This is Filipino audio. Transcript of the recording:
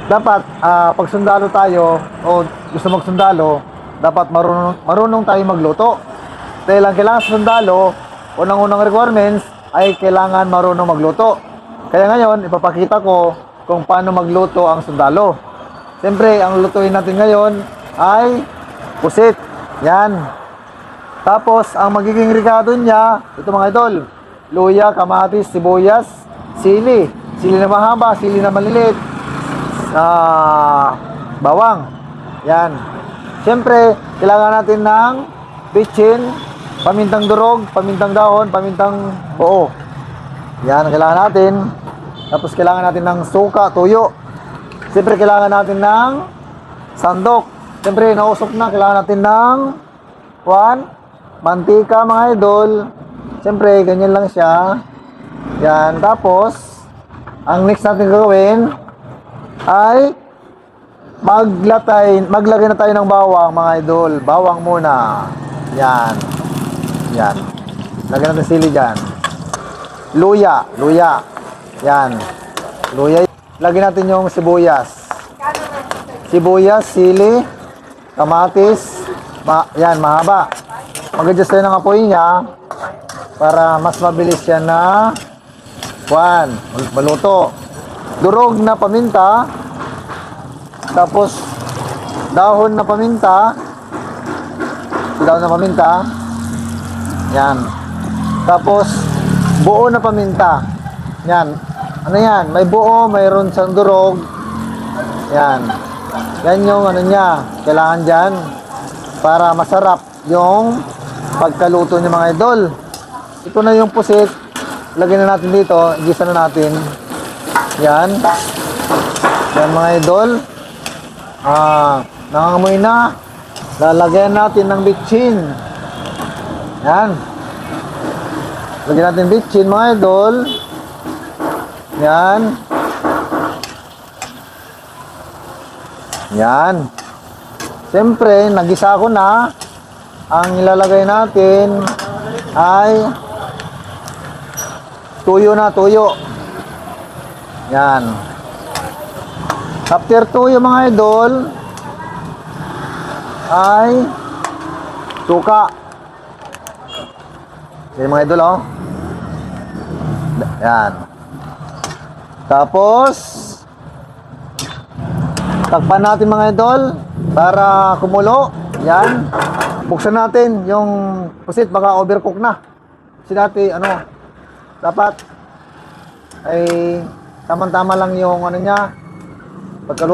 dapat pag sundalo tayo o gusto magsundalo, dapat marunong tayo magluto. Dahil ang kailangan sa sundalo, unang-unang requirements ay kailangan marunong magluto. Kaya ngayon, ipapakita ko kung paano magluto ang sundalo. Siyempre, ang lutuin natin ngayon ay pusit. Yan. Tapos, ang magiging ricado niya, ito mga idol, luya, kamatis, sibuyas, sili. Sili na mahaba, sili na maliliit, bawang. Yan. Siyempre, kailangan natin ng bitchin, pamintang durog, pamintang dahon, pamintang buo. Yan ang kailangan natin. Tapos kailangan natin ng suka, tuyo. Siyempre kailangan natin ng sandok. Siyempre nausok na, kailangan natin ng mantika mga idol. Siyempre ganyan lang siya. Yan. Tapos ang next natin gagawin ay maglagay na tayo ng bawang mga idol. Bawang muna. Yan. Yan. Lagyan natin sili dyan. Luya. Yan. Luya. Lagyan natin yung sibuyas. Sibuyas, sili, kamatis. Yan, mahaba. Mag-adjust tayo ng apoy niya para mas mabilis yan na maluto. Durog na paminta. Tapos dahon na paminta. Yan. Tapos buo na paminta. Yan. Ano yan? May buo, mayroon sa durog. Yan. Yan yung ano niya. Kailangan dyan para masarap yung pagkaluto niya mga idol. Ito na yung pusit. Lagyan na natin dito. Igisa na natin. Yan. Yan mga idol. Nangangamoy na. Lalagyan natin ng bitchin. Yan. Lagyan natin bitchin mga idol. Yan. Yan. Siyempre, nagisa ko na. Ang ilalagay natin ay tuyo na, tuyo. Yan. After tuyo mga idol ay suka. Yan mga idol, oh. Yan. Tapos takpan natin mga idol para kumulo. Yan. Buksan natin yung pusit, baka overcook na. Kasi dati dapat ay tamang-tama lang yung ano niya pagkaluto.